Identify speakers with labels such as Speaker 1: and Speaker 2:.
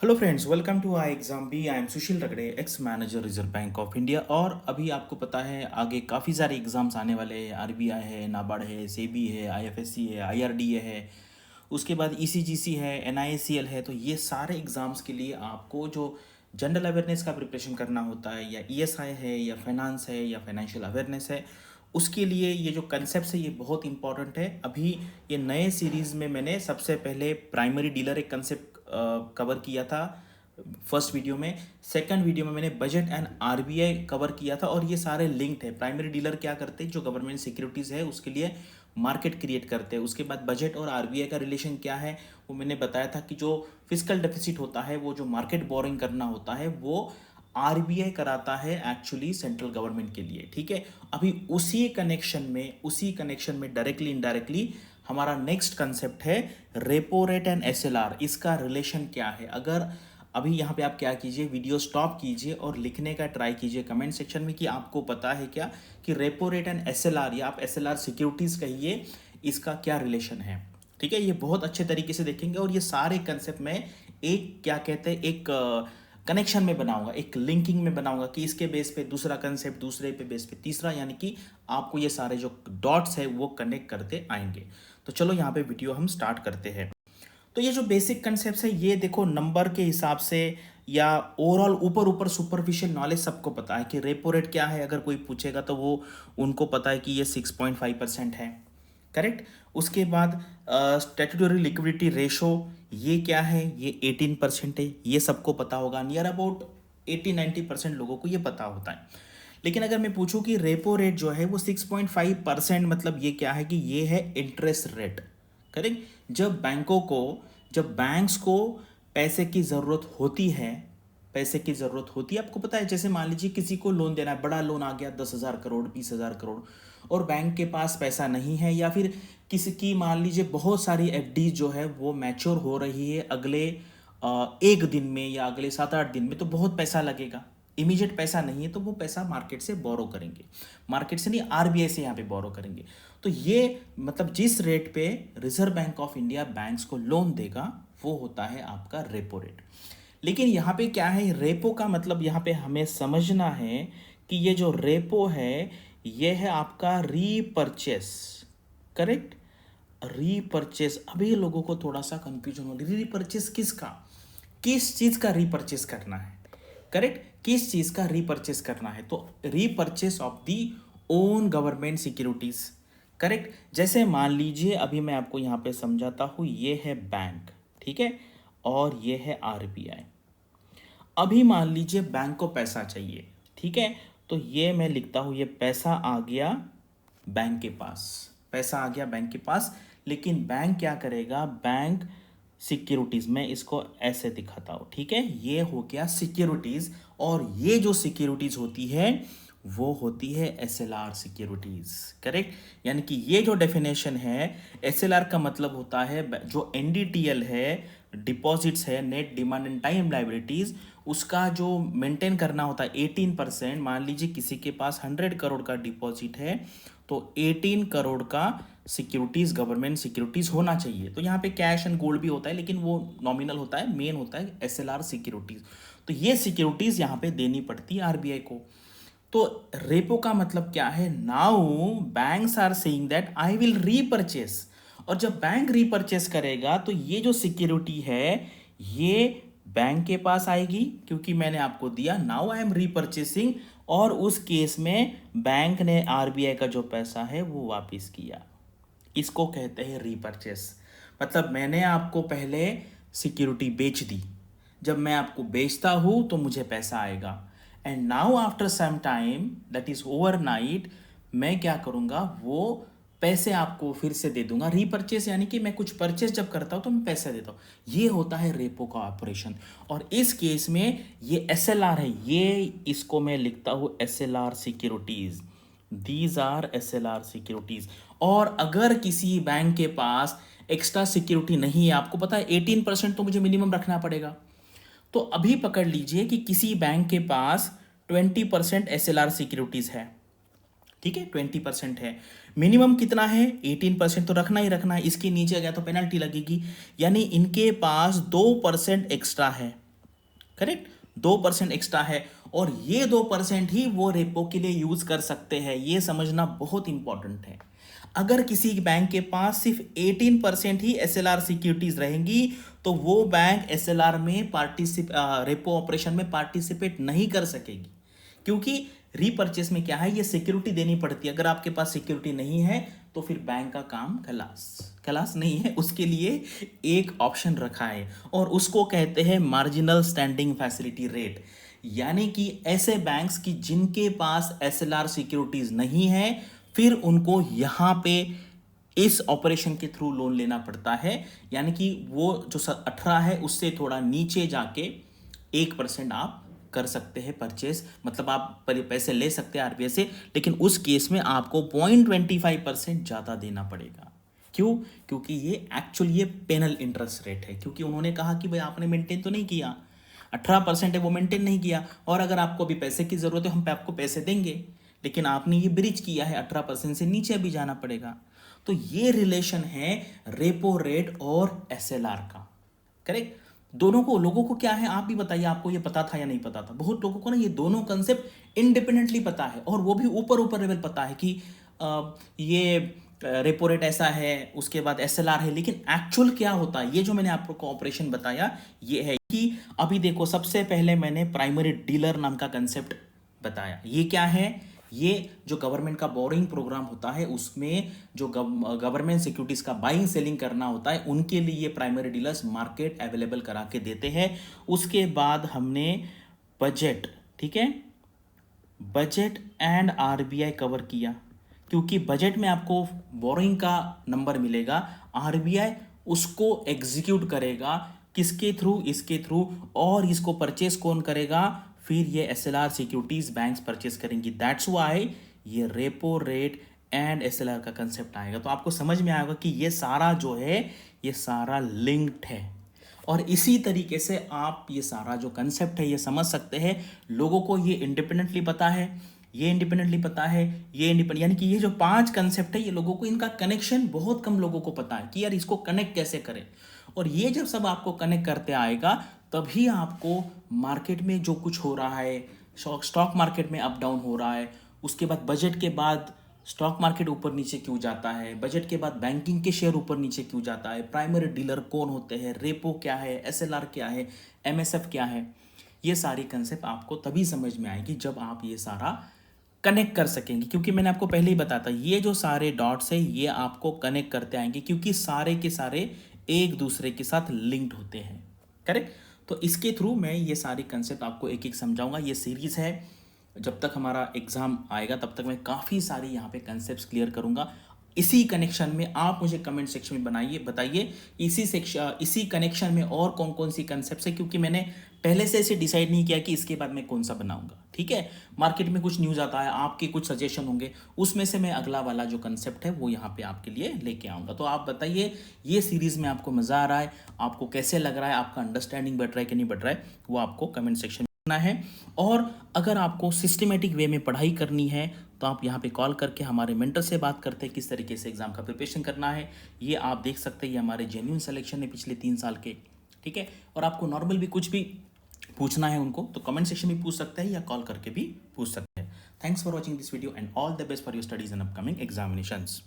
Speaker 1: Hello friends, welcome to I exam B. I am Sushil Ragade, ex manager Reserve Bank of India. और अभी आपको पता है आगे काफ़ी सारे एग्ज़ाम्स आने वाले हैं। आरबीआई है, नाबार्ड है, सेबी है, आईएफएससी है, आईआरडीए है, उसके बाद ईसीजीसी है, एनआईएसीएल है। तो ये सारे एग्ज़ाम्स के लिए आपको जो जनरल अवेयरनेस का प्रिपरेशन करना होता है, या ईएसआई है, या फाइनेंस है, या फाइनेंशियल अवेयरनेस है, उसके लिए ये जो कंसेप्ट है ये बहुत इंपॉर्टेंट है। अभी ये नए सीरीज़ में मैंने सबसे पहले प्राइमरी डीलर एक कंसेप्ट कवर किया था फर्स्ट वीडियो में। सेकंड वीडियो में मैंने बजट एंड आरबीआई कवर किया था, और ये सारे लिंक्ड है। प्राइमरी डीलर क्या करते हैं, जो गवर्नमेंट सिक्योरिटीज़ है उसके लिए मार्केट क्रिएट करते हैं। उसके बाद बजट और आरबीआई का रिलेशन क्या है वो मैंने बताया था कि जो फिजिकल डेफिसिट होता है, वो जो मार्केट बोरिंग करना होता है, वो आरबीआई कराता है एक्चुअली सेंट्रल गवर्नमेंट के लिए। ठीक है, अभी उसी कनेक्शन में डायरेक्टली इनडायरेक्टली हमारा नेक्स्ट कंसेप्ट है रेपो रेट एंड एसएलआर। इसका रिलेशन क्या है? अगर अभी यहाँ पे आप क्या कीजिए, वीडियो स्टॉप कीजिए और लिखने का ट्राई कीजिए कमेंट सेक्शन में कि आपको पता है क्या कि रेपो रेट एंड एसएलआर, या आप एसएलआर सिक्योरिटीज कहिए, इसका क्या रिलेशन है। ठीक है, ये बहुत अच्छे तरीके से देखेंगे, और ये सारे कंसेप्ट में एक क्या कहते हैं, एक कनेक्शन में बनाऊंगा, एक लिंकिंग में बनाऊंगा कि इसके बेस पे दूसरा कंसेप्ट, दूसरे पे बेस पे तीसरा, यानी कि आपको ये सारे जो डॉट्स है वो कनेक्ट करते आएंगे। तो चलो यहाँ पे वीडियो हम स्टार्ट करते हैं। तो ये जो बेसिक कंसेप्ट है ये देखो, नंबर के हिसाब से या ओवरऑल ऊपर ऊपर सुपरफिशियल नॉलेज सबको पता है कि रेपो रेट क्या है। अगर कोई पूछेगा तो वो उनको पता है कि ये 6.5% है, करेक्ट। उसके बाद स्टैट्यूटरी लिक्विडिटी रेशो ये क्या है, ये 18% है, ये सबको पता होगा। नियर अबाउट 80-90% लोगों को ये पता होता है। लेकिन अगर मैं पूछूं कि रेपो रेट जो है वो 6.5%, मतलब ये क्या है कि ये है इंटरेस्ट रेट, करेक्ट। जब बैंक्स को पैसे की ज़रूरत होती है, आपको पता है, जैसे मान लीजिए किसी को लोन देना है, बड़ा लोन आ गया 10,000 करोड़, 20,000 करोड़, और बैंक के पास पैसा नहीं है, या फिर किसी की मान लीजिए बहुत सारी एफडी जो है वो मैच्योर हो रही है अगले एक दिन में या अगले 7-8 दिन में, तो बहुत पैसा लगेगा। इमीडिएट पैसा नहीं है तो वो पैसा मार्केट से बोरो करेंगे, मार्केट से नहीं, आरबीआई से यहाँ पे बोरो करेंगे। तो ये मतलब जिस रेट पे reserve Bank of India banks को लोन देगा वो होता है आपका रेपो रेट। लेकिन यहाँ पे क्या है, रेपो का मतलब यहाँ पे हमें समझना है कि ये जो रेपो है ये है आपका रीपर्चेस, करेक्ट। रीपर्चेस, अभी लोगों को थोड़ा सा कंफ्यूजन हो रही है, रीपर्चेस किसका, किस चीज का रीपर्चेस करना है, करेक्ट, किस चीज का रीपर्चेस करना है। तो repurchase of the own government securities, correct. जैसे मान लीजिए अभी मैं आपको यहां पे समझाता हूं, ये है बैंक, ठीक है, और ये है आरबीआई। अभी मान लीजिए बैंक को पैसा चाहिए, ठीक है, तो ये मैं लिखता हूं, ये पैसा आ गया बैंक के पास, पैसा आ गया बैंक के पास। लेकिन बैंक क्या करेगा, बैंक सिक्योरिटीज में इसको ऐसे दिखाता हूं, ठीक है, ये हो गया सिक्योरिटीज। और ये जो सिक्योरिटीज होती है वो होती है एसएलआर सिक्योरिटीज, करेक्ट। यानी कि ये जो डेफिनेशन है, एसएलआर का मतलब होता है जो एनडीटीएल है, डिपॉजिट्स है, net demand and time liabilities, उसका जो मेंटेन करना होता है 18%। मान लीजिए किसी के पास 100 करोड़ का डिपॉजिट है तो 18 करोड़ का सिक्योरिटीज, गवर्नमेंट सिक्योरिटीज होना चाहिए। तो यहाँ पे कैश एंड गोल्ड भी होता है, लेकिन वो नॉमिनल होता है, मेन होता है एसएलआर सिक्योरिटीज। तो ये सिक्योरिटीज यहाँ पे देनी पड़ती है आरबीआई को। तो रेपो का मतलब क्या है, now banks are saying that I will repurchase. और जब बैंक रीपर्चेस करेगा तो ये जो सिक्योरिटी है ये बैंक के पास आएगी, क्योंकि मैंने आपको दिया, नाउ आई एम रीपर्चेसिंग। और उस केस में बैंक ने आरबीआई का जो पैसा है वो वापस किया, इसको कहते हैं रीपर्चेस। मतलब मैंने आपको पहले सिक्योरिटी बेच दी, जब मैं आपको बेचता हूं तो मुझे पैसा आएगा, and now after some time, that is overnight, मैं क्या करूंगा, वो पैसे आपको फिर से दे दूंगा। रीपर्चेस यानी कि मैं कुछ परचेस जब करता हूं तो मैं पैसे देता हूं, ये होता है रेपो का ऑपरेशन। और इस केस में ये एसएलआर है, ये इसको मैं लिखता हूं SLR securities, these are SLR securities. और अगर किसी बैंक के पास एक्स्ट्रा सिक्योरिटी नहीं है, आपको पता है 18% तो मुझे मिनिमम रखना पड़ेगा, तो अभी पकड़ लीजिए कि किसी बैंक के पास 20% एसएलआर सिक्योरिटीज है, ठीक है, 20% है, मिनिमम कितना है 18%, तो रखना ही रखना है, इसके नीचे गया तो पेनल्टी लगेगी। यानी इनके पास 2% एक्स्ट्रा है, करेक्ट। 2% एक्स्ट्रा है और ये 2% ही वो रेपो के लिए यूज कर सकते हैं, ये समझना बहुत इंपॉर्टेंट है। अगर किसी बैंक के पास सिर्फ 18% ही एसएलआर सिक्योरिटीज रहेंगी तो वो बैंक एसएलआर में रेपो ऑपरेशन में पार्टिसिपेट नहीं कर सकेगी, क्योंकि रीपर्चेस में क्या है, ये सिक्योरिटी देनी पड़ती है। अगर आपके पास सिक्योरिटी नहीं है तो फिर बैंक का काम खलास नहीं है। उसके लिए एक ऑप्शन रखा है और उसको कहते हैं मार्जिनल स्टैंडिंग फैसिलिटी रेट। यानी कि ऐसे बैंक्स की जिनके पास एसएलआर सिक्योरिटीज नहीं है, फिर उनको यहां पे इस ऑपरेशन के थ्रू लोन लेना पड़ता है। यानी कि वो जो 18 है उससे थोड़ा नीचे जाके 1% आप कर सकते हैं परचेस, मतलब आप पैसे ले सकते हैं आरबीआई से, लेकिन उस केस में आपको 0.25% ज़्यादा देना पड़ेगा। क्यों? क्योंकि ये एक्चुअली ये पेनल इंटरेस्ट रेट है, क्योंकि उन्होंने कहा कि भाई आपने मेंटेन तो नहीं किया, 18% है वो मेंटेन नहीं किया, और अगर आपको अभी पैसे की ज़रूरत है हम आपको पैसे देंगे, लेकिन आपने ये ब्रिज किया है, 18% से नीचे भी जाना पड़ेगा। तो ये रिलेशन है रेपो रेट और एसएलआर का, करेक्ट। दोनों को, लोगों को क्या है आप भी बताइए, आपको ये पता था या नहीं पता था? बहुत लोगों को ना ये दोनों कंसेप्ट इंडिपेंडेंटली पता है, और वो भी ऊपर ऊपर लेवल पता है कि ये रेपो रेट ऐसा है, उसके बाद एसएलआर है, लेकिन एक्चुअल क्या होता है, ये जो मैंने आपको ऑपरेशन बताया ये है कि अभी देखो, सबसे पहले मैंने प्राइमरी डीलर नाम का कंसेप्ट बताया। ये क्या है? ये जो गवर्नमेंट का बोरिंग प्रोग्राम होता है उसमें जो गवर्नमेंट सिक्योरिटीज का बाइंग सेलिंग करना होता है, उनके लिए प्राइमरी डीलर्स मार्केट अवेलेबल करा के देते हैं। उसके बाद हमने बजट, ठीक है, बजट एंड आरबीआई कवर किया, क्योंकि बजट में आपको बोरिंग का नंबर मिलेगा, आरबीआई उसको एग्जीक्यूट करेगा किसके थ्रू? इसके थ्रू। और इसको परचेस कौन करेगा? फिर ये एसएलआर सिक्योरिटीज बैंक्स परचेस करेंगी। दैट्स व्हाई ये रेपो रेट एंड एसएलआर का कंसेप्ट आएगा। तो आपको समझ में आएगा कि ये सारा जो है ये सारा लिंक्ड है, और इसी तरीके से आप ये सारा जो कंसेप्ट है ये समझ सकते हैं। लोगों को ये इंडिपेंडेंटली पता है, ये इंडिपेंडेंटली पता है, ये इंडिपेंडेंट, यानी कि ये जो 5 कंसेप्ट है ये लोगों को, इनका कनेक्शन बहुत कम लोगों को पता है कि यार इसको कनेक्ट कैसे करें। और ये जब सब आपको कनेक्ट करते आएगा तभी आपको मार्केट में जो कुछ हो रहा है, स्टॉक मार्केट में अप डाउन हो रहा है, उसके बाद बजट के बाद स्टॉक मार्केट ऊपर नीचे क्यों जाता है, बजट के बाद बैंकिंग के शेयर ऊपर नीचे क्यों जाता है, प्राइमरी डीलर कौन होते हैं, रेपो क्या है, एसएलआर क्या है, एमएसएफ क्या है, ये सारी कंसेप्ट आपको तभी समझ में आएगी जब आप ये सारा कनेक्ट कर सकेंगे। क्योंकि मैंने आपको पहले ही बताया था ये जो सारे डॉट्स है ये आपको कनेक्ट करते आएंगे, क्योंकि सारे के सारे एक दूसरे के साथ लिंक्ड होते हैं, करेक्ट। तो इसके थ्रू मैं ये सारी कंसेप्ट आपको एक एक समझाऊंगा। ये सीरीज है, जब तक हमारा एग्जाम आएगा तब तक मैं काफ़ी सारी यहाँ पे कंसेप्ट्स क्लियर करूँगा। इसी कनेक्शन में आप मुझे कमेंट सेक्शन में बताइए इसी कनेक्शन में और कौन कौन सी कंसेप्ट्स है, क्योंकि मैंने पहले से इसे डिसाइड नहीं किया कि इसके बाद मैं कौन सा बनाऊंगा। ठीक है, मार्केट में कुछ न्यूज़ आता है, आपके कुछ सजेशन होंगे, उसमें से मैं अगला वाला जो कंसेप्ट है वो यहाँ पे आपके लिए लेके आऊँगा। तो आप बताइए ये सीरीज़ में आपको मज़ा आ रहा है, आपको कैसे लग रहा है, आपका अंडरस्टैंडिंग बढ़ रहा है कि नहीं बढ़ रहा है, वो आपको कमेंट सेक्शन है। और अगर आपको सिस्टमेटिक वे में पढ़ाई करनी है तो आप यहाँ पे कॉल करके हमारे मेंटर से बात करते हैं किस तरीके से एग्जाम का प्रिपरेशन करना है। ये आप देख सकते हैं, ये हमारे जेन्युइन सिलेक्शन है पिछले 3 साल के, ठीक है। और आपको नॉर्मल भी कुछ भी पूछना है उनको तो कमेंट सेक्शन में पूछ सकते हैं या कॉल करके भी पूछ सकते हैं। Thanks for watching this video and all the best for your studies and upcoming examinations.